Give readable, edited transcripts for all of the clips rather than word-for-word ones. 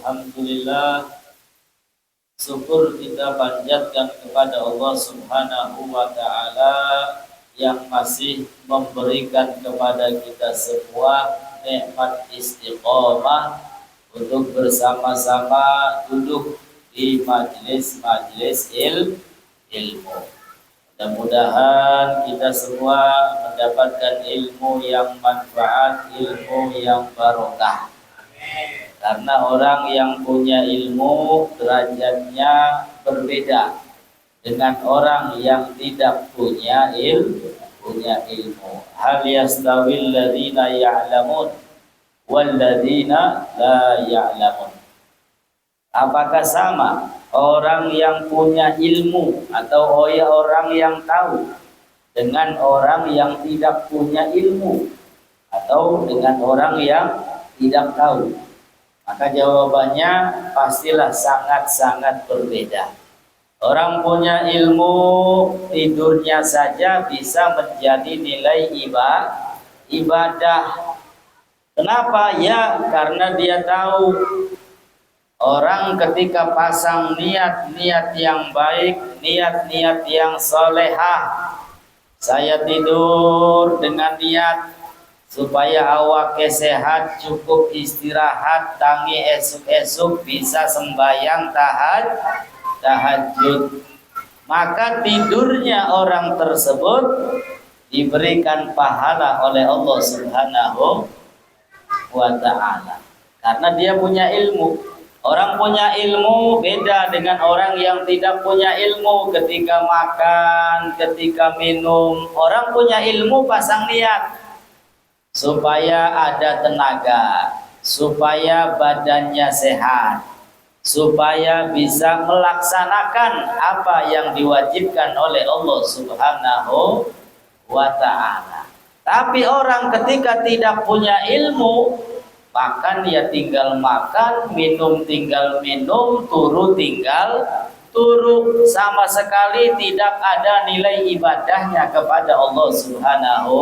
Alhamdulillah, syukur kita panjatkan kepada Allah Subhanahu wa Ta'ala yang masih memberikan kepada kita semua nikmat istiqomah untuk bersama-sama duduk di majelis-majelis ilmu. Mudah-mudahan kita semua mendapatkan ilmu yang manfaat, ilmu yang barokah. Karena orang yang punya ilmu derajatnya berbeda dengan orang yang tidak punya ilmu. Hal yastawil ladzina ya'lamun wal ladzina la ya'lamun. Apakah sama orang yang punya ilmu atau orang yang tahu dengan orang yang tidak punya ilmu atau dengan orang yang tidak tahu? Maka jawabannya pastilah sangat-sangat berbeda. Orang punya ilmu tidurnya saja bisa menjadi nilai ibadah. Kenapa? Ya karena dia tahu orang ketika pasang niat-niat yang baik, niat-niat yang solehah. Saya tidur dengan niat supaya awake sehat, cukup istirahat, tangi esuk-esuk bisa sembahyang tahajud. Maka tidurnya orang tersebut diberikan pahala oleh Allah Subhanahu wa Ta'ala karena dia punya ilmu. Orang punya ilmu beda dengan orang yang tidak punya ilmu. Ketika makan, ketika minum, orang punya ilmu pasang niat supaya ada tenaga, supaya badannya sehat, supaya bisa melaksanakan apa yang diwajibkan oleh Allah Subhanahu wa Ta'ala. Tapi orang ketika tidak punya ilmu, makan ya tinggal makan, minum tinggal minum, turu tinggal turu, sama sekali tidak ada nilai ibadahnya kepada Allah Subhanahu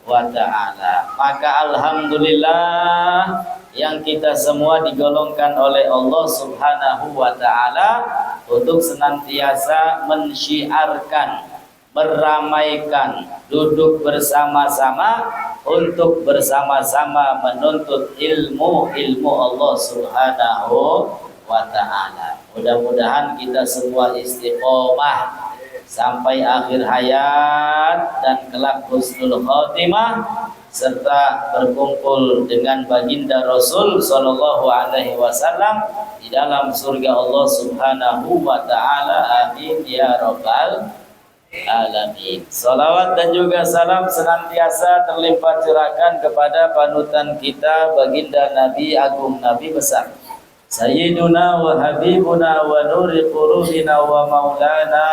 wa Ta'ala. Maka alhamdulillah yang kita semua digolongkan oleh Allah Subhanahu wa Ta'ala untuk senantiasa mensyiarkan, meramaikan, duduk bersama-sama untuk bersama-sama menuntut ilmu Allah Subhanahu wa Ta'ala. Mudah-mudahan kita semua istiqomah sampai akhir hayat dan kelak husnul khotimah serta berkumpul dengan baginda Rasul sallallahu alaihi wasallam di dalam surga Allah Subhanahu wa Ta'ala. Amin ya rabbal alamin. Salawat dan juga salam senantiasa terlimpah curahkan kepada panutan kita baginda Nabi Agung, Nabi besar Sayyiduna wa Habibuna wa Nuri Qulubina wa Maulana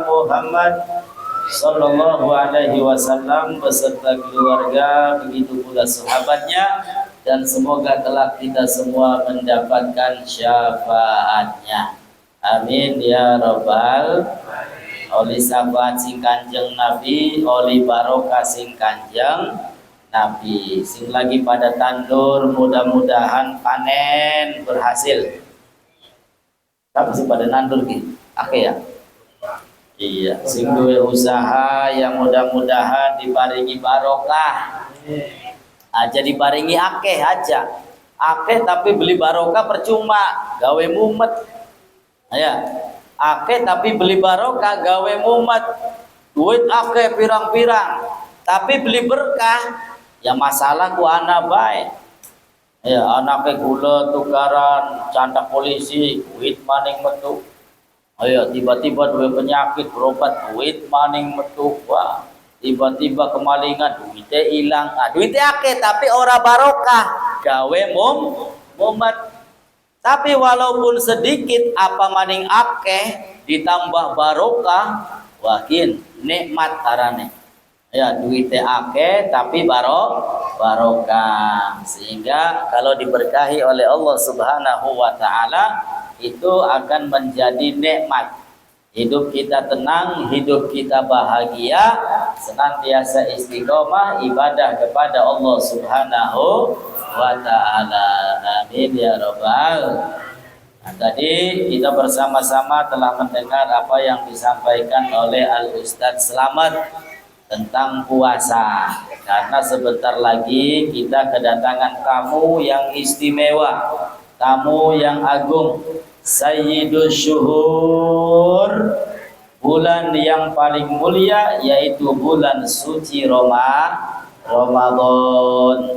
Muhammad sallallahu alaihi wasallam beserta keluarga, begitu pula sahabatnya, dan semoga kelak kita semua mendapatkan syafaatnya. Amin ya rabbal oleh sahabat sing Kanjeng Nabi, oleh barokah sing Kanjeng Nabi. Sing lagi pada tandur mudah-mudahan panen berhasil. Tapi sing pada nandur ki, akeh ya. Iya, sing duwe usaha yang mudah-mudahan diparingi barokah. Aja diparingi akeh aja. Akeh tapi beli barokah percuma, gawe mumet. Ya. Akeh tapi beli barokah gawe mumet. Duit akeh pirang-pirang, tapi beli berkah ya masalah ku anak baik. Ya anaknya gula tukaran candak polisi, duit maning metu. Ayo tiba-tiba duwe penyakit berobat, duit maning metu. Wah, tiba-tiba kemalingan, duitnya hilang. Duitnya akeh tapi ora barokah, gawe mumet. Tapi walaupun sedikit apa maning akeh ditambah barokah, wakin nikmat arane. Ya duitnya akeh tapi barokah, sehingga kalau diberkahi oleh Allah Subhanahu wa Ta'ala itu akan menjadi nikmat. Hidup kita tenang, hidup kita bahagia, senantiasa istiqomah ibadah kepada Allah Subhanahu wa ta'ala. Amin ya rabbal. Nah, tadi kita bersama-sama telah mendengar apa yang disampaikan oleh Al-Ustadz Slamet tentang puasa. Karena sebentar lagi kita kedatangan tamu yang istimewa, tamu yang agung, Sayyidul Syuhur, bulan yang paling mulia, yaitu bulan suci Ramadan.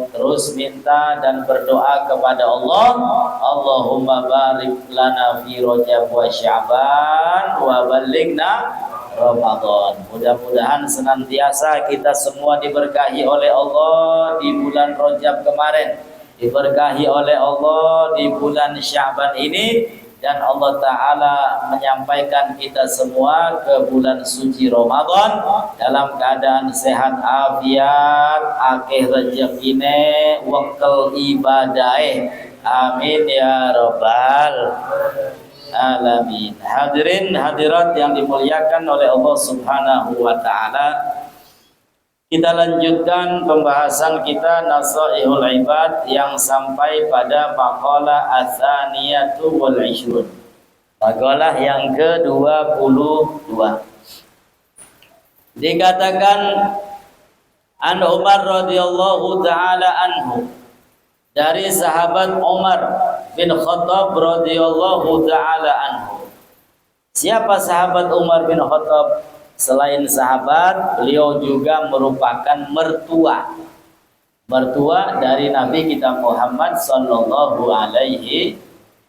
Terus minta dan berdoa kepada Allah, Allahumma barik lana fi Rajab wa Sya'ban wa balighna Ramadan. Mudah-mudahan senantiasa kita semua diberkahi oleh Allah di bulan Rajab kemarin, diberkahi oleh Allah di bulan Sya'ban ini, dan Allah Ta'ala menyampaikan kita semua ke bulan suci Ramadan dalam keadaan sehat afiat, akeh rezekine, wakil ibadah. Amin ya rabbal alamin. Hadirin hadirat yang dimuliakan oleh Allah Subhanahu wa Ta'ala, kita lanjutkan pembahasan kita Nasaihul Ibad yang sampai pada maqalah ats-tsaniyatu wal 'ishrun. Maqalah yang ke-22. Dikatakan An Umar radhiyallahu taala anhu, dari sahabat Umar bin Khattab radhiyallahu taala anhu. Siapa sahabat Umar bin Khattab? Selain sahabat, beliau juga merupakan mertua dari Nabi kita Muhammad sallallahu alaihi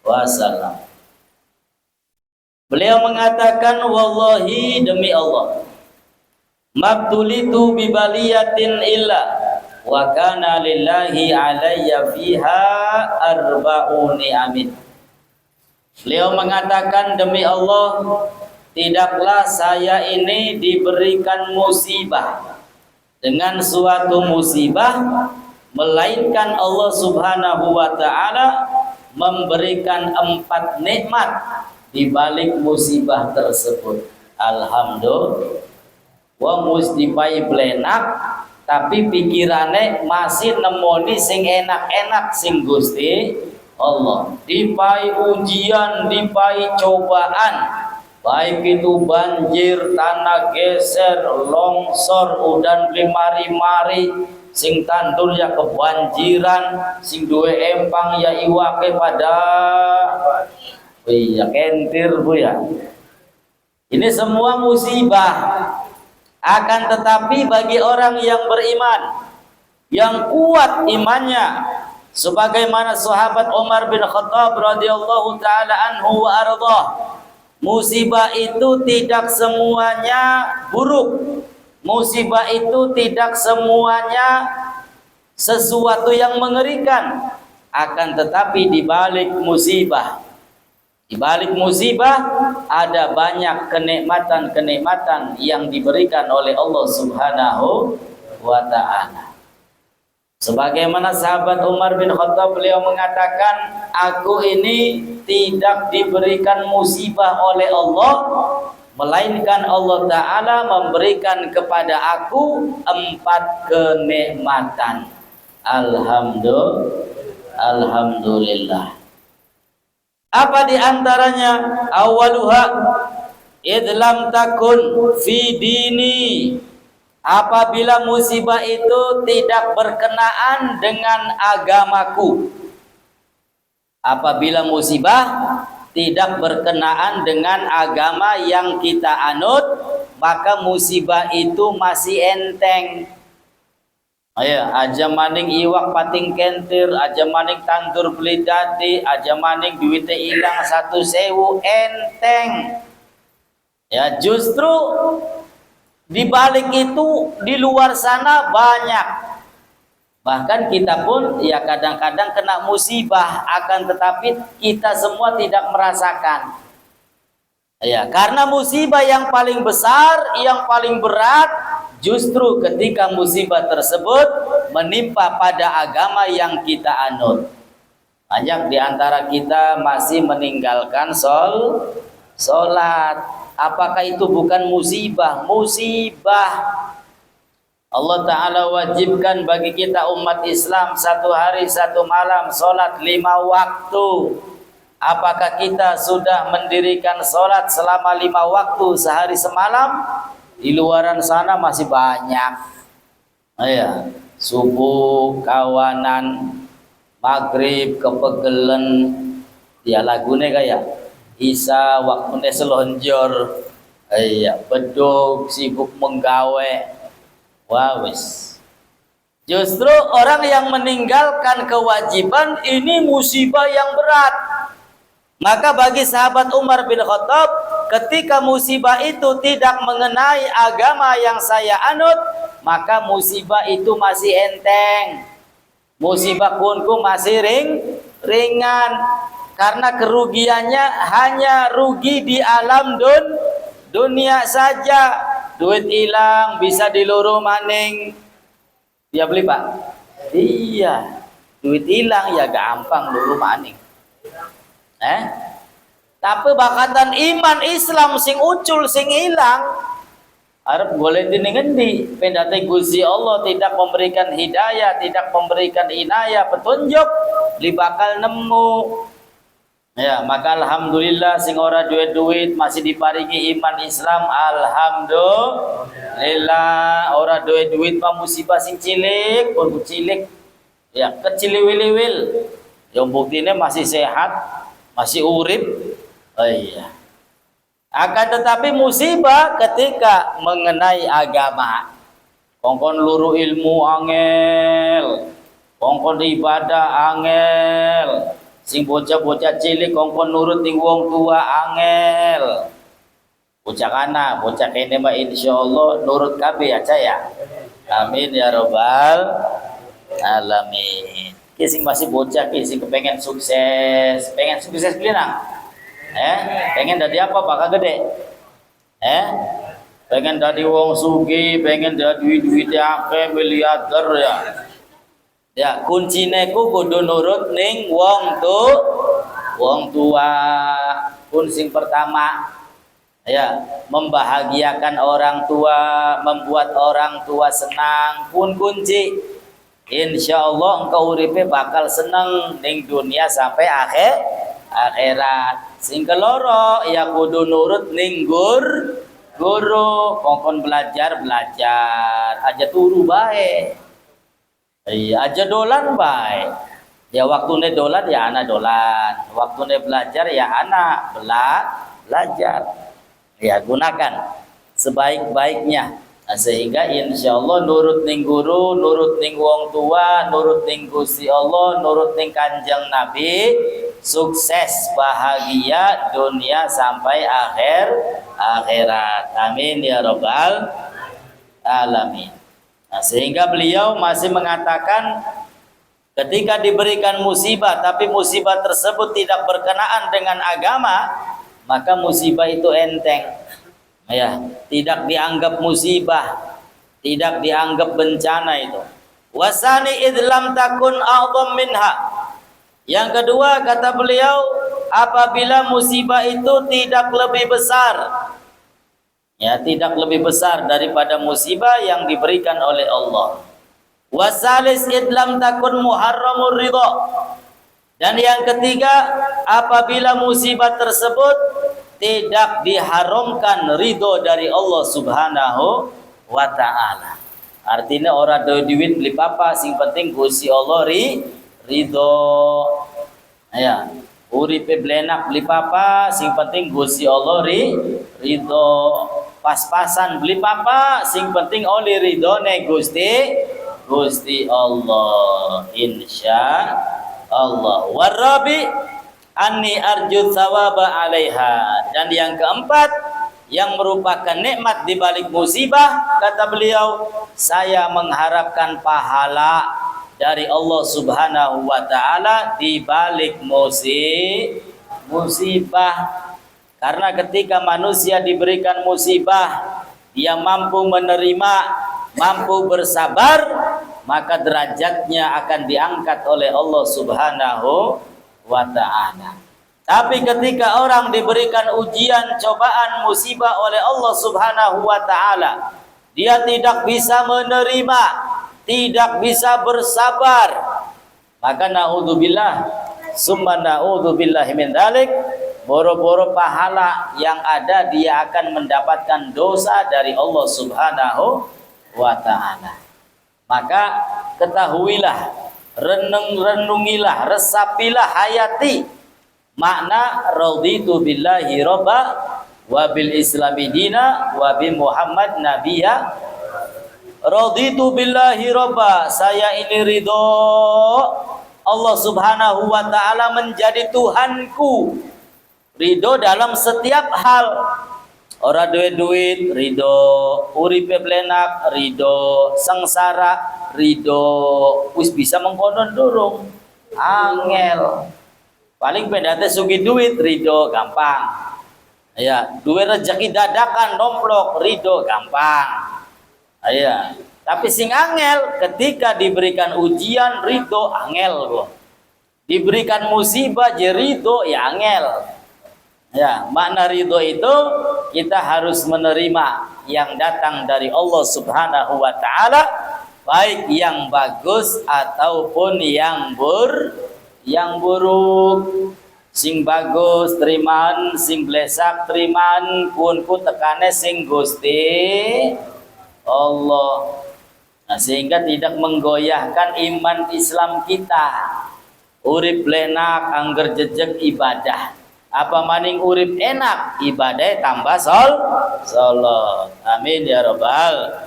wasallam. Beliau mengatakan, wallahi, demi Allah, mabtulitu bibaliyatin illa wa kana lillahi alayya fiha arba'uni amin. Beliau mengatakan, demi Allah, tidaklah saya ini diberikan musibah dengan suatu musibah, melainkan Allah Subhanahu wa Ta'ala memberikan 4 nikmat di balik musibah tersebut. Alhamdulillah. Wa mustipai blenak, tapi pikirannya masih nemoni sing enak-enak sing Gusti Allah. Dipai ujian, dipai cobaan, baik itu banjir, tanah geser, longsor, udan limari-mari, sing tandur ya kebanjiran, sing duwe empang ya iwake pada ya kentir bu ya. Ini semua musibah. Akan tetapi bagi orang yang beriman, yang kuat imannya, sebagaimana sahabat Umar bin Khattab radhiyallahu taala anhu wa ardhah, musibah itu tidak semuanya buruk. Musibah itu tidak semuanya sesuatu yang mengerikan. Akan tetapi di balik musibah, ada banyak kenikmatan-kenikmatan yang diberikan oleh Allah Subhanahu wa Ta'ala. Sebagaimana sahabat Umar bin Khattab, beliau mengatakan, aku ini tidak diberikan musibah oleh Allah, melainkan Allah Ta'ala memberikan kepada aku 4 kenikmatan. Alhamdulillah. Apa di antaranya? Awaluha idlam takun fi dini, apabila musibah itu tidak berkenaan dengan agamaku. Apabila musibah tidak berkenaan dengan agama yang kita anut, maka musibah itu masih enteng. Ayo, aja maning iwak pating kentir, aja maning tandur beli dadi, aja maning duitnya hilang 1.000, enteng. Ya, justru di balik itu di luar sana banyak. Bahkan kita pun ya kadang-kadang kena musibah, akan tetapi kita semua tidak merasakan. Ya, karena musibah yang paling besar, yang paling berat, justru ketika musibah tersebut menimpa pada agama yang kita anut. Banyak di antara kita masih meninggalkan sholat. Apakah itu bukan musibah? Musibah. Allah Ta'ala wajibkan bagi kita umat Islam 1 hari 1 malam sholat 5 waktu. Apakah kita sudah mendirikan sholat selama 5 waktu sehari semalam? Di luaran sana masih banyak. Ya, subuh kawanan, maghrib kepegelen, dia lagune kayak Isa waktunya selonjor, iya beduk sibuk menggawe. Wah wis. Justru orang yang meninggalkan kewajiban ini musibah yang berat. Maka bagi sahabat Umar bin Khattab, ketika musibah itu tidak mengenai agama yang saya anut, maka musibah itu masih enteng. Musibah kunku masih ringan. Karena kerugiannya hanya rugi di alam dunia saja. Duit hilang bisa diluru maning. Dia beli pak? Iya. Duit hilang ya gampang luru maning. Tapi bakatan iman Islam sing ucul sing hilang. Arab boleh dingendi. Pendate Gusti Allah tidak memberikan hidayah, tidak memberikan inayah, petunjuk, li bakal nemu. Ya, maka alhamdulillah sing ora duit-duit masih diparingi iman Islam, alhamdulillah. Ora duit-duit mah musibah sing cilik, pun cilik. Ya, kecil wil-wil. Yang buktinya masih sehat, masih urip. Oh iya. Akan tetapi musibah ketika mengenai agama. Kongkon luru ilmu angel, kongkon ibadah angel. Sing bocah-bocah cilik kongkon nurut ning wong tua angel. Bocah kana, bocah kene mah insyaallah nurut kabeh aja ya. Amin ya rabbal alamin. Ki sing masih bocah ki sing kepengen sukses, pengen sukses gimana? Pengen jadi apa bakal gede? Pengen jadi wong sugih, pengen jadi duit akeh miliarder ya. Ya, kuncine ku kudu nurut ning wong tua. Kun sing pertama ya, membahagiakan orang tua, membuat orang tua senang pun kunci. Insyaallah engkau uripe bakal seneng ning dunia sampai akhirat. Sing keloro ya kudu nurut ning guru, kongkon belajar aja turu bae. Iya aja dolan baik. Ya waktunya dolan ya anak dolan. Waktunya belajar ya anak belajar. Ya gunakan sebaik-baiknya. Nah, sehingga insyaallah nurut ning guru, nurut ning wong tua, nurut ning Gusti Allah, nurut ning Kanjeng Nabi, sukses bahagia dunia sampai akhirat. Amin ya rabbal alamin. Nah, sehingga beliau masih mengatakan ketika diberikan musibah tapi musibah tersebut tidak berkenaan dengan agama, maka musibah itu enteng. Ya, tidak dianggap musibah, tidak dianggap bencana itu. Wasani idlam takun a'dham minha. Yang kedua kata beliau, apabila musibah itu tidak lebih besar. Ya, tidak lebih besar daripada musibah yang diberikan oleh Allah. Wasalis idlam takun muharramur ridha. Dan yang ketiga, apabila musibah tersebut tidak diharamkan ridho dari Allah Subhanahu wa ta'ala. Artinya orang duit beli apa, sing penting Gusti Allah ridho. Ya, uripe blenak beli apa, sing penting Gusti Allah ridho. Pas-pasan beli apa, sing penting oleh ridhone Gusti Allah. Insya Allah. Warabi anni arju thawaba alaiha. Dan yang keempat, yang merupakan nikmat di balik musibah, kata beliau, saya mengharapkan pahala dari Allah Subhanahu wa ta'ala di balik musibah. Karena ketika manusia diberikan musibah, dia mampu menerima, mampu bersabar, maka derajatnya akan diangkat oleh Allah Subhanahu wa ta'ala. Tapi ketika orang diberikan ujian, cobaan, musibah oleh Allah Subhanahu wa ta'ala, dia tidak bisa menerima, tidak bisa bersabar, maka naudzubillah summa naudzubillahi min dzalik, boro-boro pahala yang ada dia akan mendapatkan dosa dari Allah Subhanahu wa taala. Maka ketahuilah, renungilah, resapilah, hayati makna raditu billahi robba wa bil islami dina wa bi Muhammad nabiyya. Raditu billahi robba, saya ini ridho Allah Subhanahu wa taala menjadi Tuhanku. Ridho dalam setiap hal. Ora duit ridho, uripe blenak ridho, sengsara ridho, wis bisa mengkonon durung angel. Paling pendate sugi duit ridho gampang. Ya, duit rezeki dadakan nomplok ridho gampang. Ya, tapi sing angel ketika diberikan ujian ridho angel kok. Diberikan musibah je ridho ya angel. Ya, makna ridho itu kita harus menerima yang datang dari Allah Subhanahu wa taala, baik yang bagus ataupun yang buruk. Sing bagus terimaan, sing blesak terimaan, kunku tekane sing Gusti Allah. Nah, sehingga tidak menggoyahkan iman Islam kita. Urip lenak angger jejeg ibadah. Apa maning urip enak, ibadah tambah salat. Amin ya rabbal.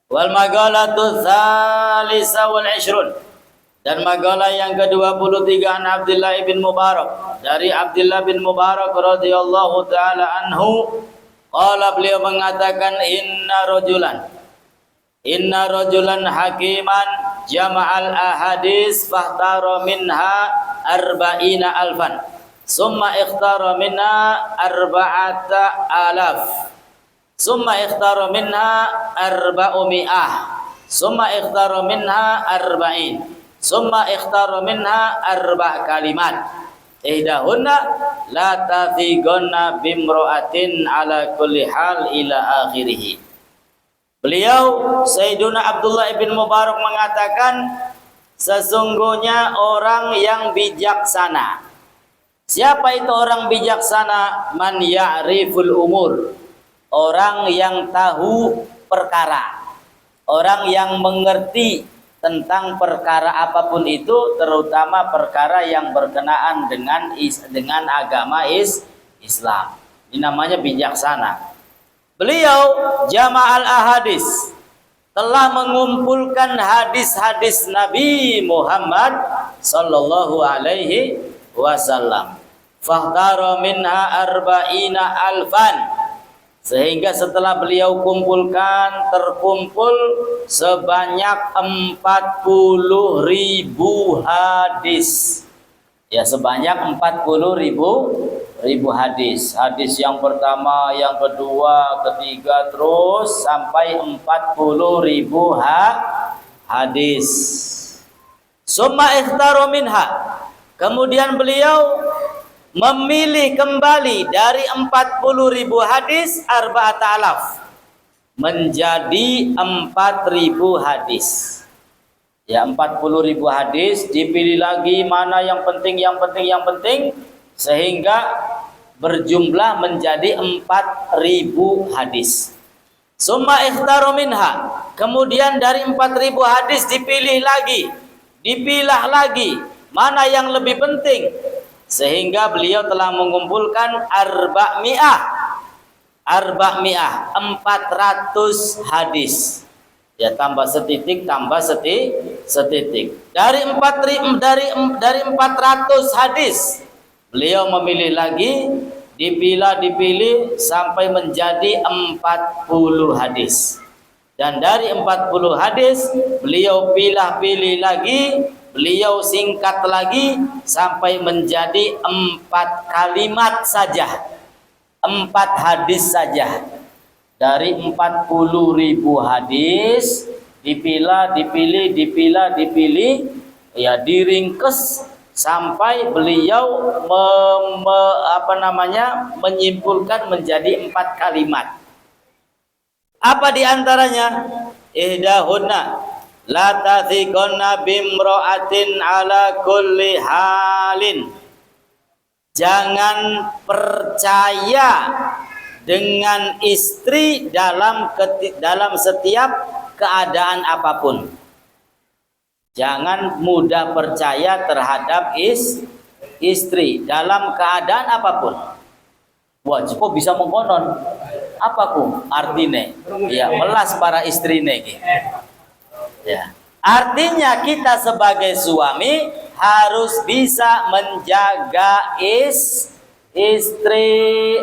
Wal maghalatu tsalisa wal 20. Dan magalah yang ke-23 an Abdullah bin Mubarak, dari Abdullah bin Mubarak radhiyallahu taala anhu, qala, beliau mengatakan inna rajulan hakiman jama'al ahadis fahtara minha arba'ina alfan summa ikhtara minha arba'ata alaf summa ikhtara minha arba'umi'ah summa ikhtara minha arba'in summa ikhtara minha arba' kalimat ihdahunna la tathigonna bimro'atin ala kulli hal ila akhirih. Beliau Sayyiduna Abdullah ibn Mubarak mengatakan, sesungguhnya orang yang bijaksana. Siapa itu orang bijaksana? Man ya'riful umur, orang yang tahu perkara, orang yang mengerti tentang perkara apapun itu, terutama perkara yang berkenaan dengan agama Islam. Ini namanya bijaksana. Beliau jama'al ahadis, telah mengumpulkan hadis-hadis Nabi Muhammad sallallahu alaihi wasallam. Fahtara minha arba'ina alfan, sehingga setelah beliau kumpulkan, terkumpul sebanyak 40.000 hadis. Ya, sebanyak 40.000 hadis. Hadis yang pertama, yang kedua, ketiga, terus sampai 40.000 hadis. Summa ikhtara minha, kemudian beliau memilih kembali dari 40.000 hadis arba'ata alaf menjadi 4.000 hadis. Ya, 40.000 hadis dipilih lagi mana yang penting sehingga berjumlah menjadi 4.000 hadis. Summa ikhtara minha, kemudian dari 4.000 hadis dipilah lagi mana yang lebih penting, sehingga beliau telah mengumpulkan 400 hadis. Ya, tambah setitik dari 400 hadis beliau memilih lagi, dipilih sampai menjadi 40 hadis. Dan dari 40 hadis beliau pilih lagi, beliau singkat lagi sampai menjadi 4 kalimat saja, 4 hadis saja. Dari 40.000 hadis dipilih, ya, diringkes sampai beliau menyimpulkan menjadi 4 kalimat. Apa di antaranya? Ihdahunna la tathiqanna bimra'atin ala kulli halin. Jangan percaya dengan istri dalam setiap keadaan apapun. Jangan mudah percaya terhadap istri dalam keadaan apapun. Wah, kok bisa mengkonon? Apa ku artinya? Ya, melas para istrine gitu. Ya. Artinya kita sebagai suami harus bisa menjaga istri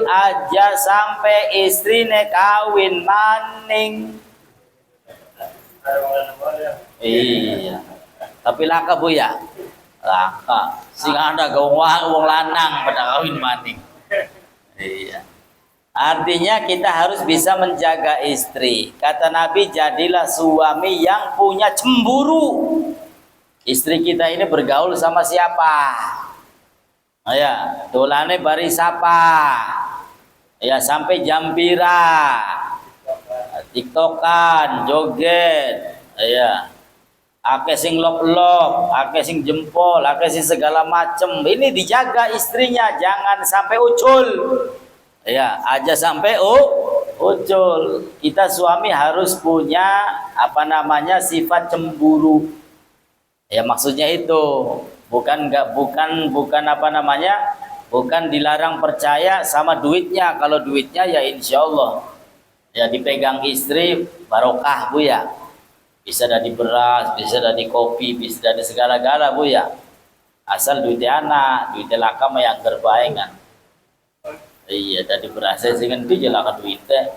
aja sampai istrine kawin maning. Iya. Tapi laka Bu ya. Laka. Sing ada wong lanang pada kawin maning. Iya. Artinya kita harus bisa menjaga istri. Kata Nabi, jadilah suami yang punya cemburu. Istri kita ini bergaul sama siapa? Ya, dolane bari sapa. Ya, sampai jam pira. TikTokan, joget. Ya. Ake sing lop-lop, ake sing jempol, ake sing segala macem. Ini dijaga istrinya, jangan sampai ucul. Ya, aja sampai ucul. Kita suami harus punya sifat cemburu. Ya, maksudnya itu bukan dilarang percaya sama duitnya. Kalau duitnya ya insya Allah ya dipegang istri barokah Bu ya. Bisa dari beras, bisa dari kopi, bisa dari segala-gala Bu ya. Asal duitnya anak, duitnya laka mah yang terbaik kan. Iya, dari berasa sih kan itu jelaka duitnya.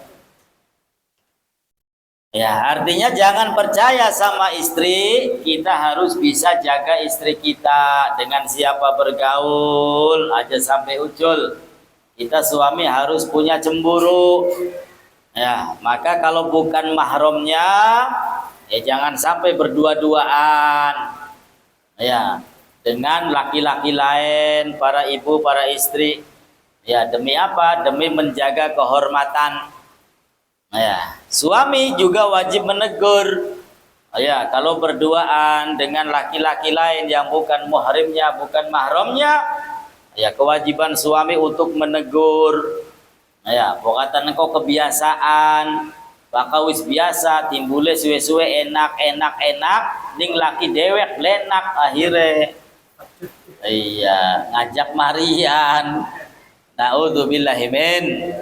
Ya, artinya jangan percaya sama istri, kita harus bisa jaga istri kita dengan siapa bergaul aja sampai ucul. Kita suami harus punya cemburu. Ya, maka kalau bukan mahramnya, ya jangan sampai berdua-duaan. Ya, dengan laki-laki lain, para ibu, para istri. Ya, demi apa? Demi menjaga kehormatan. Ya, suami juga wajib menegur. Ya, kalau berduaan dengan laki-laki lain yang bukan muhrimnya, bukan mahramnya, ya kewajiban suami untuk menegur. Ya, pokoknya engkau kebiasaan, bakal wis biasa timbule suwe-suwe enak ning laki dewek lenak akhirnya. Iya, ngajak marian. Na'udzubillahi min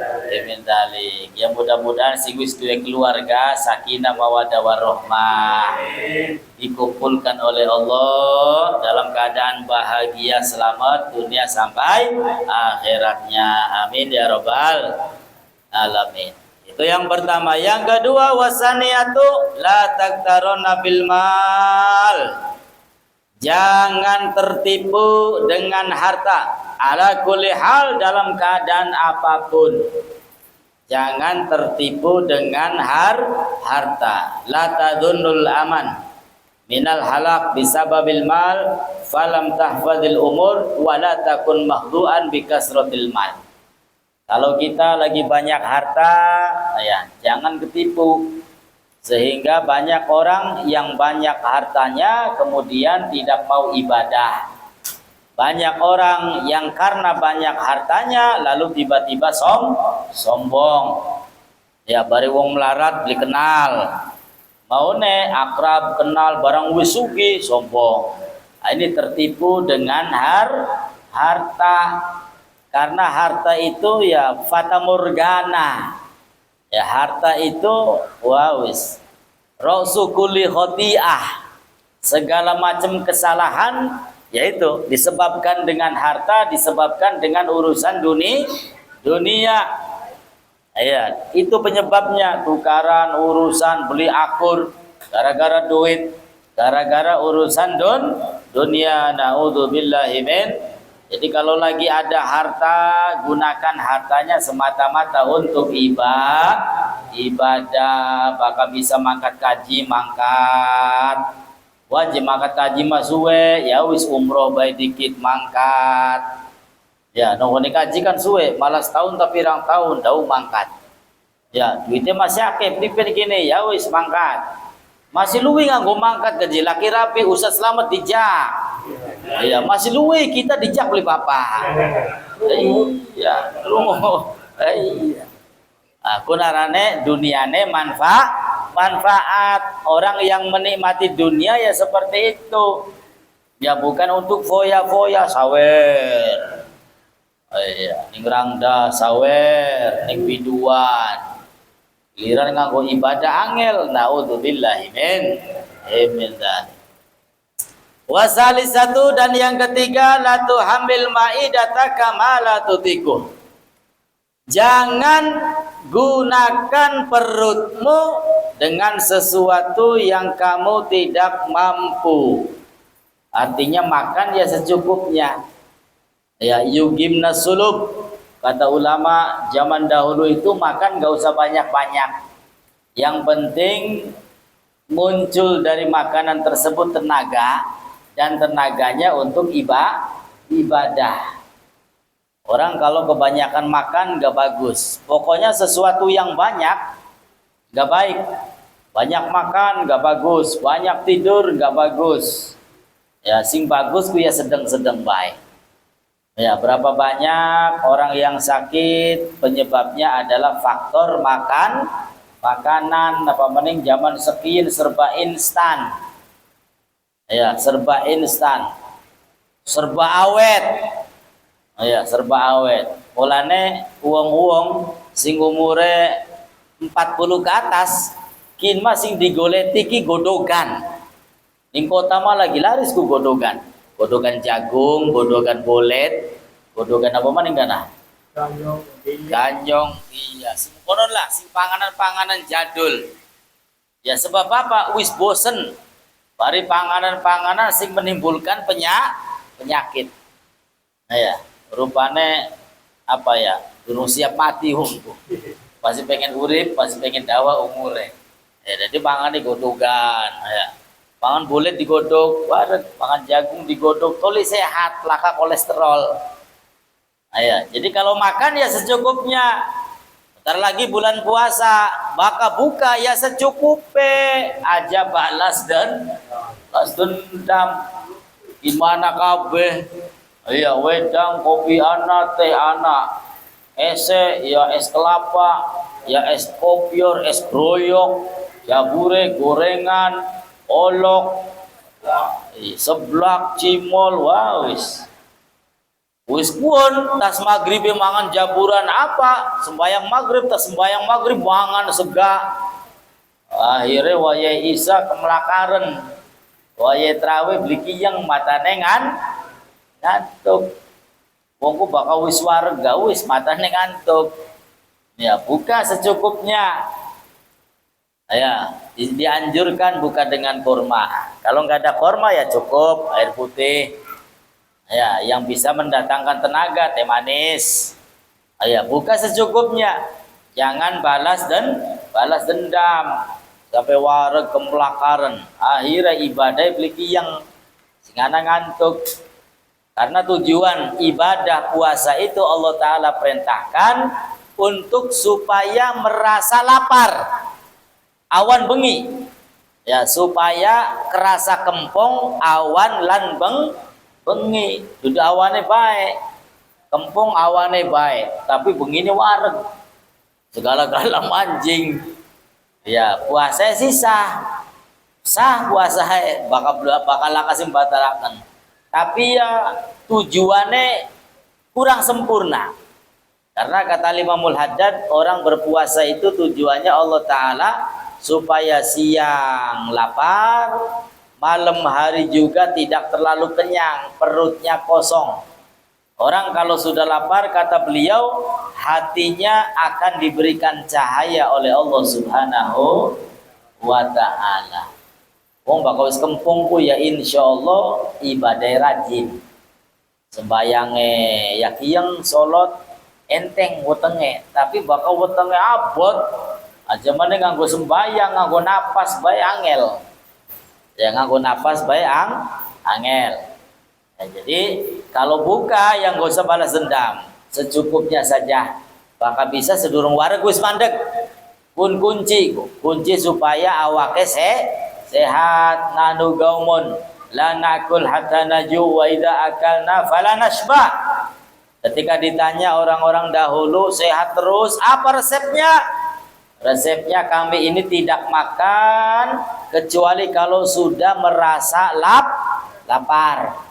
dzalik. Ya mudah-mudahan sing wis duwe keluarga sakinah mawaddah warahmah dikumpulkan oleh Allah dalam keadaan bahagia selamat dunia sampai akhiratnya. Amin ya rabbal alamin. Itu yang pertama. Yang kedua, wasaniyatu la taktaruna bil mal. Jangan tertipu dengan harta. Ala kulli hal, dalam keadaan apapun. Jangan tertipu dengan harta. La tadhunnul aman minal halak bisababil mal falam tahfadil umur wa la takun mahdu'an bikasratil mal. Kalau kita lagi banyak harta, ya jangan ketipu. Sehingga banyak orang yang banyak hartanya kemudian tidak mau ibadah. Banyak orang yang karena banyak hartanya lalu tiba-tiba sombong. Ya bari wong melarat beli kenal. Mau akrab kenal barang wisugi sombong. Nah, ini tertipu dengan harta. Karena harta itu ya fata morgana. Ya harta itu wawis ra'su kulli khoti'ah. Segala macam kesalahan yaitu disebabkan dengan harta, disebabkan dengan urusan dunia. Ya, itu penyebabnya tukaran, urusan beli akur gara-gara duit, gara-gara urusan dunia. Naudzubillahi min. Jadi kalau lagi ada harta, gunakan hartanya semata-mata untuk ibadah. Bakal bisa mangkat kaji, mangkat. Wajib mangkat kaji masuwe, ya wis umroh baik dikit mangkat. Ya, nongoni kaji kan suwe, malah setahun tapi pirang tahun, tahu mangkat. Ya, duitnya masih akeh, pripun gini, ya wis mangkat. Masih luwi nganggo mangkat gaji laki rapi, Ustaz Slamet dijak. Ya, masih luwi kita dijak beli papa. Iya, lungo. Iya. Aku narane duniane manfaat. Orang yang menikmati dunia ya seperti itu. Ya bukan untuk foya-foya sawer. Iya, ning rangda sawer, ning biduan. Giliran nganggo ibadah angel, naudzubillahi min dzalik. Wasalisatu, dan yang ketiga, la tuhammil maidataka ma la tutiku. Jangan gunakan perutmu dengan sesuatu yang kamu tidak mampu. Artinya makan ya secukupnya. Ya, yugimna sulub. Kata ulama zaman dahulu itu makan gak usah banyak-banyak. Yang penting muncul dari makanan tersebut tenaga, dan tenaganya untuk ibadah. Orang kalau kebanyakan makan gak bagus. Pokoknya sesuatu yang banyak gak baik. Banyak makan gak bagus, banyak tidur gak bagus. Ya sing bagus ku ya sedang-sedang baik. Ya, berapa banyak orang yang sakit penyebabnya adalah faktor makanan, apa mending zaman sekian serba instan. Ya, serba instan. Serba awet. Ya, serba awet. Mulane uang-uang sing umure 40 ke atas kin mah sing digoleti ki godogan. Ning kota mah lagi laris ku godogan. Godogan jagung, godogan bolet, godogan apa maning kana? Ganyong, iya. Sing konon lah, sing panganan-panganan jadul. Ya sebab apa? Wis bosen. Bari panganan-panganan sing menimbulkan penyakit. Nah ya, rupane apa ya? Gunung siap mati hungku. Pasti pengen urip, pasti pengen dawa umure. Ya, jadi pangan godogan, ya. Pangan bulet digodok, pangan jagung digodok, toli sehat, laka kolesterol. Ayah, jadi kalau makan ya secukupnya. Bentar lagi bulan puasa, maka buka ya secukupnya. Aja balas dendam. Gimana kabeh? Iya, wedang, kopi anak, teh anak, ese, ya es kelapa, ya es kopior, es broyok, jabure, gorengan, olok, seblak, cimol, wah wis pun tas maghrib mangan jaburan apa, sembayang maghrib mangan sega. Akhirnya waya isa kemelakaren, waya trawe beli kiyang matane ngantuk. Wongku bakal wis warga wis matane ngantuk. Ya buka secukupnya. Ya, dianjurkan buka dengan kurma. Kalau nggak ada kurma ya cukup air putih. Ya, yang bisa mendatangkan tenaga teh manis. Ya, buka secukupnya. Jangan balas dendam sampai wareg kemlakaran. Akhirnya ibadah beli kiyang singana ngantuk. Karena tujuan ibadah puasa itu Allah Ta'ala perintahkan untuk supaya merasa lapar awan bengi, ya supaya kerasa kempong awan lan bengi. Dudu awane baik, kempong awane baik, tapi bengi ini wareg segala-gala anjing. Ya puasa sih sah puasa bakal lakasim batarakan, tapi ya tujuannya kurang sempurna. Karena kata Imamul Haddad, orang berpuasa itu tujuannya Allah Ta'ala supaya siang lapar, malam hari juga tidak terlalu kenyang, perutnya kosong. Orang kalau sudah lapar, kata beliau, hatinya akan diberikan cahaya oleh Allah Subhanahu wa Ta'ala. Wong bakal wis kempungku ya insyaallah ibadah rajin. Sembayange ya kiyang salat enteng wetenge, tapi bakal wetenge abot. Aja mana nganggo sembayang, nganggo napas bae angel. Ya nganggo napas bae angel. Ya, jadi kalau buka yang gak usah balas dendam, secukupnya saja. Maka bisa sedurung wareg wis mandek. Kun kunci supaya awake sehat. Nanu gaumun la nakul hatta naju wa idza akalna fala nashba. Ketika ditanya orang-orang dahulu sehat terus, apa resepnya? Resepnya kami ini tidak makan kecuali kalau sudah merasa lapar.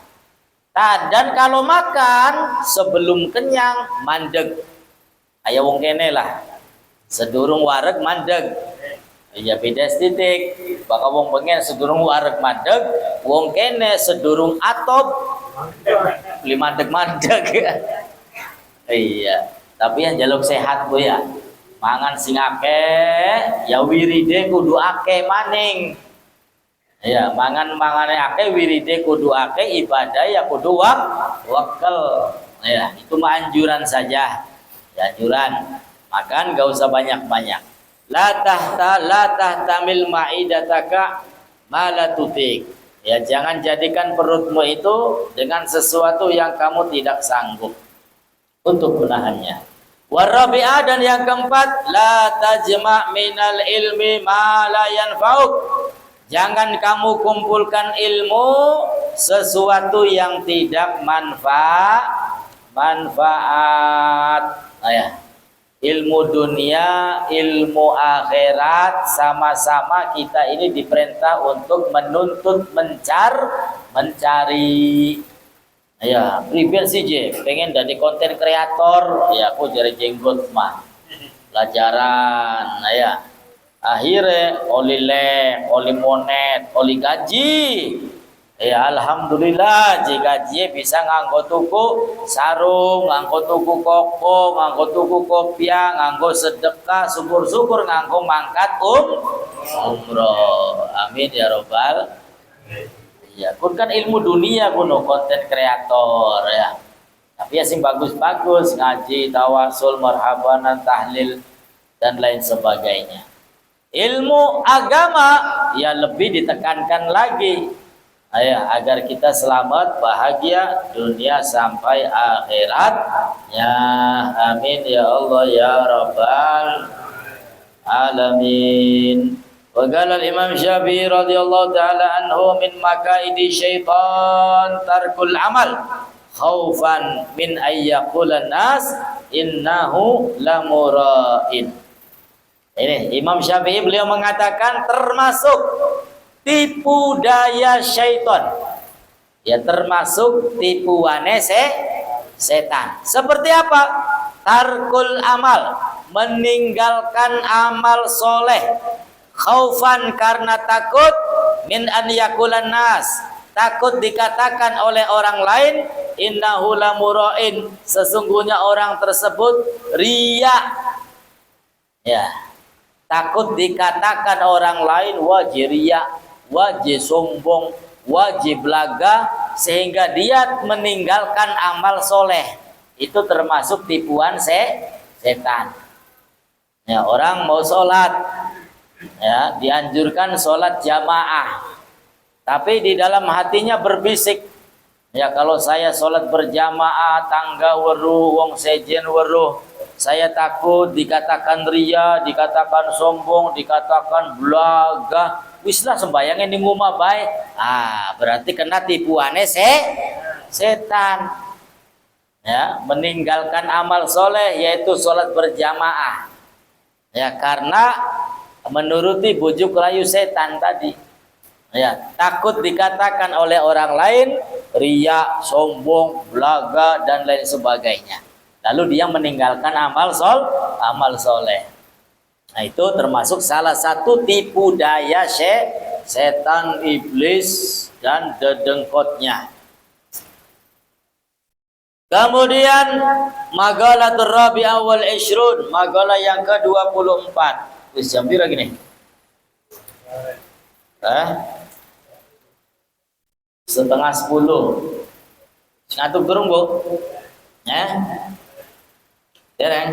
Dan kalau makan sebelum kenyang mandeg. Aya wong kene lah. Sedurung wareg mandeg. Ya beda titik. Baka wong pengen sedurung wareg mandeg, wong kene sedurung atop beli mandeg-mandeg. Iya, tapi yang jaluk sehat Bu ya. Mangan sing akeh, ya wiride kudu akeh maning. Ya, mangane akeh wiride kudu akeh, ibadah ya kudu wakal. Ya, itu mah anjuran saja. Ya, anjuran. Makan gak usah banyak-banyak. La tahtamil ma'idataka ma la tutik. Ya, jangan jadikan perutmu itu dengan sesuatu yang kamu tidak sanggup untuk menahannya. Warabi'ah, dan yang keempat, la tajma' minal ilmi ma la yanfa'uk. Jangan kamu kumpulkan ilmu sesuatu yang tidak manfaat. Ilmu dunia, ilmu akhirat, sama-sama kita ini diperintah untuk menuntut, mencari. Ya, pribadi sih je, pengen jadi konten kreator, ya aku jadi jenggot mah, pelajaran, ya. Akhirnya oli monet, oli gaji, ya alhamdulillah, je gaji bisa nganggo tuku sarung, nganggo tuku koko, nganggo tuku kopiah, nganggo sedekah, syukur-syukur nganggo mangkat umroh, amin ya robbal. Ya, kun kan ilmu dunia kuno konten kreator ya. Tapi ya sing bagus-bagus ngaji, tawasul, marhabanan, tahlil dan lain sebagainya. Ilmu agama ya lebih ditekankan lagi. Agar kita selamat, bahagia dunia sampai akhirat. Ya, amin ya Allah ya rabbal alamin. Wa qala al-Imam Syafi'i radhiyallahu ta'ala anhu min makaidi syaitan tarkul amal khaufan min ayyaqula nas innahu lamura'in. Ini Imam Syafi'i, beliau mengatakan termasuk tipu daya syaitan. Ya, termasuk tipuane setan. Seperti apa? Tarkul amal, meninggalkan amal soleh. Khaufan, karena takut, min an yakulan nas, takut dikatakan oleh orang lain, innahu lamura'in, sesungguhnya orang tersebut riya. Ya, takut dikatakan orang lain wajib riya, wajib sombong, wajib laga, sehingga dia meninggalkan amal soleh. Itu termasuk tipuan setan. Ya, orang mau sholat, ya dianjurkan sholat jamaah, tapi di dalam hatinya berbisik, ya kalau saya sholat berjamaah tangga weruh, wong sejen weruh, saya takut dikatakan ria, dikatakan sombong, dikatakan belaga, wislah sembayangnya di rumah baik. Berarti kena tipuannya setan. Ya, meninggalkan amal soleh, yaitu sholat berjamaah. Ya, karena menuruti bujuk rayu setan tadi. Ya, takut dikatakan oleh orang lain riya, sombong, belaga dan lain sebagainya. Lalu dia meninggalkan amal soleh. Nah, itu termasuk salah satu tipu daya setan, iblis dan dedengkotnya. Kemudian magalatul rabi'ah wal ishrun, magalah yang ke-24. Wis jam pira gini? Setengah 10. Ngatuk durung, Bu? Dereng.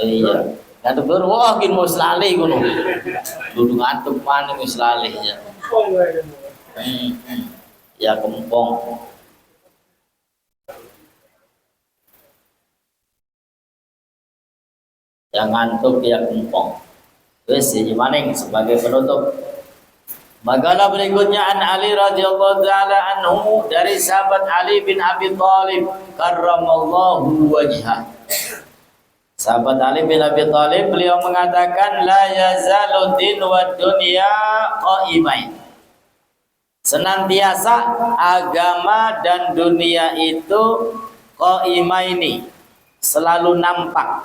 Iya. Ngatuk durung. Wah, gini mau selali ngono. Dudu ngantuk maning wis lali ya. Ya kempong. Yang ngantuk dia kempong. Wis maning sebagai penutup. Makalah berikutnya an Ali radhiyallahu taala anhu dari sahabat Ali bin Abi Thalib karramallahu wajhah. Sahabat Ali bin Abi Thalib beliau mengatakan la yazalu din wa dunya qaimain. Senantiasa agama dan dunia itu qaimaini, selalu nampak.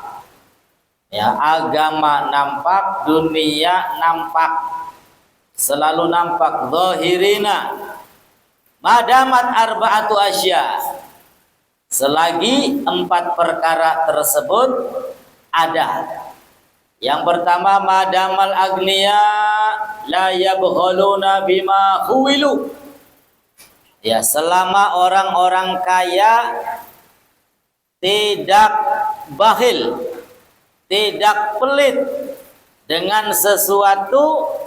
Ya, agama nampak, dunia nampak. Selalu nampak zahirina madamat arba'atu asya, selagi 4 perkara tersebut ada. Yang pertama madamal agniya la yabghaluna bima khuwilu, ya selama orang-orang kaya tidak bakhil, tidak pelit dengan sesuatu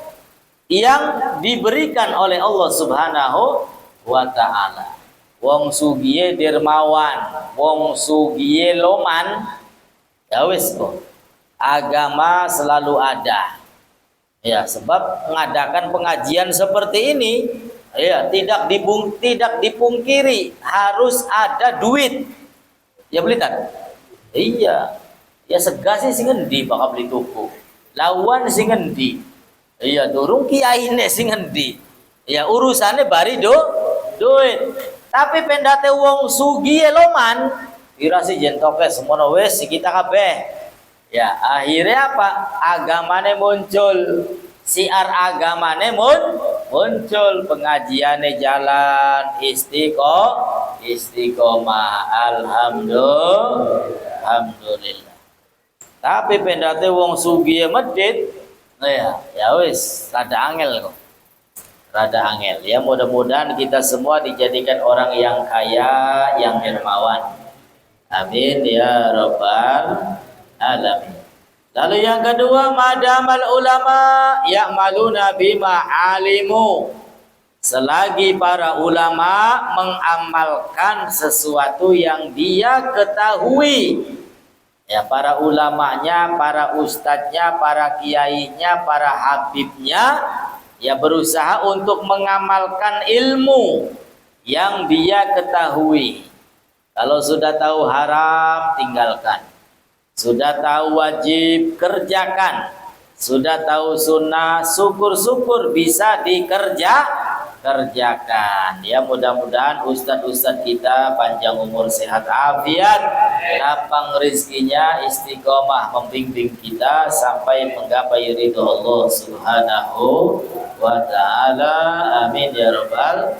yang diberikan oleh Allah Subhanahu wa taala. Wong sugiye dermawan, wong sugiye loman, ya wis kok. Agama selalu ada. Ya, sebab mengadakan pengajian seperti ini, ya tidak dipungkiri harus ada duit. Ya beli tak? Iya. Ya segasi sing endi bakal beli tuku. Lawan sing endi? Iya durung kiyaine sing endi. Ya urusannya bari duit. Tapi pendate wong sugih loman, kira si jentoke semono wis kita kabeh. Ya akhirnya apa? Agamane muncul, siar agamane muncul, pengajiane jalan, istiqomah. Alhamdulillah. Tapi pendate wong sugih medit, ya wis rada angel kok. Rada angel. Ya mudah-mudahan kita semua dijadikan orang yang kaya, yang dermawan. Amin ya rabbal alamin. Lalu yang kedua, madamal ulama ya'maluna bima alimu. Selagi para ulama mengamalkan sesuatu yang dia ketahui. Ya para ulamanya, para ustadznya, para kiainya, para habibnya, ya berusaha untuk mengamalkan ilmu yang dia ketahui. Kalau sudah tahu haram, tinggalkan. Sudah tahu wajib, kerjakan. Sudah tahu sunnah, syukur-syukur bisa kerjakan. Ya mudah-mudahan ustadz-ustadz kita panjang umur, sehat afiat, lapang rizkinya, istiqomah membimbing kita sampai menggapai ridho Allah Subhanahu wa taala. Amin ya rabbal.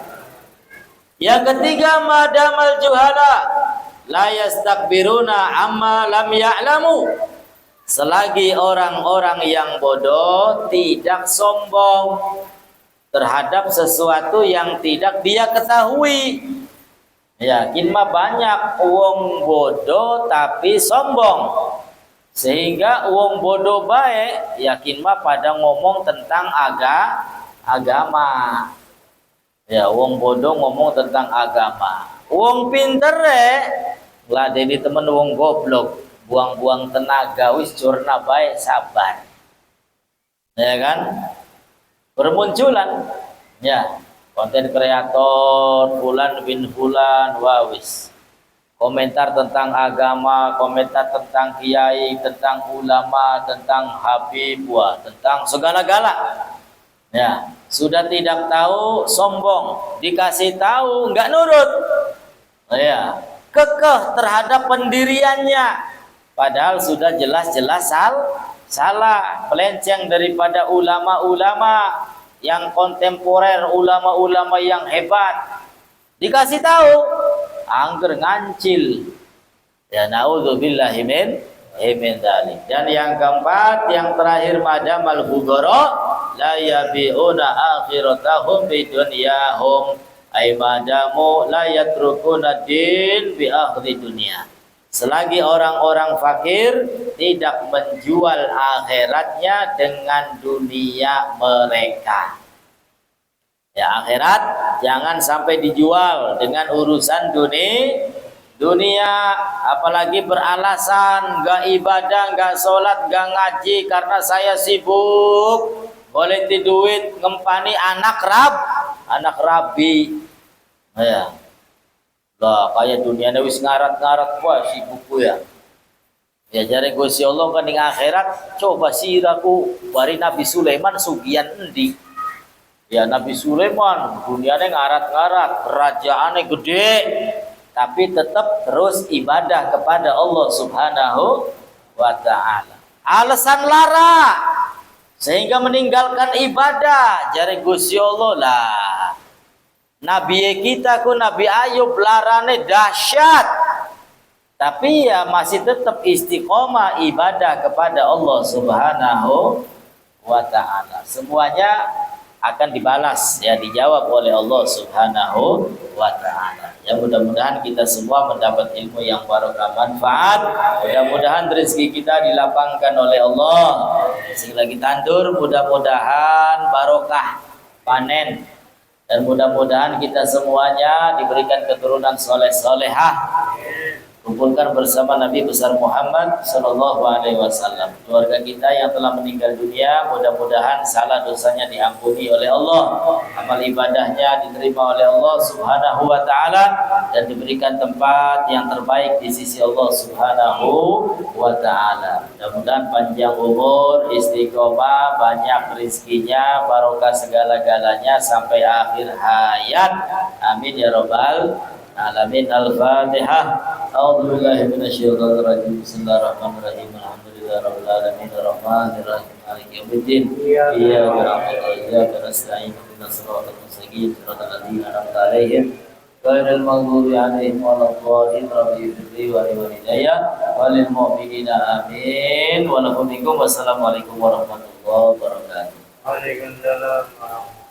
Yang ketiga, madamal juhala la yastakbiruna amma lam ya'lamu. Selagi orang-orang yang bodoh tidak sombong terhadap sesuatu yang tidak dia ketahui. Yakin mah banyak wong bodoh tapi sombong. Sehingga wong bodoh baik yakin mah pada ngomong tentang agama. Ya, wong bodoh ngomong tentang agama. Wong pinter ngladeni temen wong goblok, buang-buang tenaga wis curna baik sabar. Ya kan? Bermunculan ya konten kreator fulan bin fulan, wawis komentar tentang agama, komentar tentang kiai, tentang ulama, tentang habib, wah tentang segala-gala. Ya sudah tidak tahu sombong, dikasih tahu nggak nurut. Ya kekeh terhadap pendiriannya, padahal sudah jelas-jelas salah, melenceng daripada ulama-ulama yang kontemporer, ulama-ulama yang hebat. Dikasih tahu, angger ngancil. Ya naudzubillahi min dzalik. Dan yang keempat, yang terakhir, madamal ghudara la yabi'una akhiratahum bi dunyahum, ay madamu la yatrukuna din bi akhri dunya. Selagi orang-orang fakir tidak menjual akhiratnya dengan dunia mereka. Ya akhirat jangan sampai dijual dengan urusan dunia, apalagi beralasan gak ibadah, gak sholat, gak ngaji karena saya sibuk, boleh duit ngempani anak rabi, ya lah kayak dunia wis ngarat-ngarat wah sibukku ya. Ya jare Gusti Allah kan ning akhirat coba siraku bari Nabi Sulaiman sugian endi. Ya Nabi Sulaiman dunianya ngarat-ngarat, kerajaannya gede, tapi tetap terus ibadah kepada Allah Subhanahu wa taala. Alasan lara sehingga meninggalkan ibadah jare Gusti Allah lah. Nabi kita ku Nabi Ayub larane dahsyat, tapi ya masih tetap istiqomah ibadah kepada Allah Subhanahu wa taala. Semuanya akan dibalas ya, dijawab oleh Allah Subhanahu wa taala. Ya mudah-mudahan kita semua mendapat ilmu yang barokah manfaat. Mudah-mudahan rezeki kita dilapangkan oleh Allah. Sing lagi tandur mudah-mudahan barokah panen, dan mudah-mudahan kita semuanya diberikan keturunan soleh-solehah. Kumpulkan bersama Nabi besar Muhammad Sallallahu Alaihi Wasallam. Keluarga kita yang telah meninggal dunia, mudah-mudahan salah dosanya diampuni oleh Allah, amal ibadahnya diterima oleh Allah Subhanahu Wa Taala, dan diberikan tempat yang terbaik di sisi Allah Subhanahu Wa Taala. Mudah-mudahan panjang umur, istiqomah, banyak rezekinya, barokah segala-galanya sampai akhir hayat. Amin ya robbal alamin. Al-Fatihah. A'udzu billahi minasyaitonir rajim. Bismillahirrahmanirrahim. Alhamdulillahirabbil alamin arrahmanir rahim maliki yaumiddin. Iyyaka na'budu wa iyyaka nasta'in. Ihdinas siratal mustaqim. Siratal ladzina an'amta 'alaihim ghairil maghdubi 'alaihim waladdallin. Rabbi ighfirli wa li walidayya wa lil mu'minina amin. Wa lakum wassalamualaikum warahmatullahi wabarakatuh. Waalaikumsalam.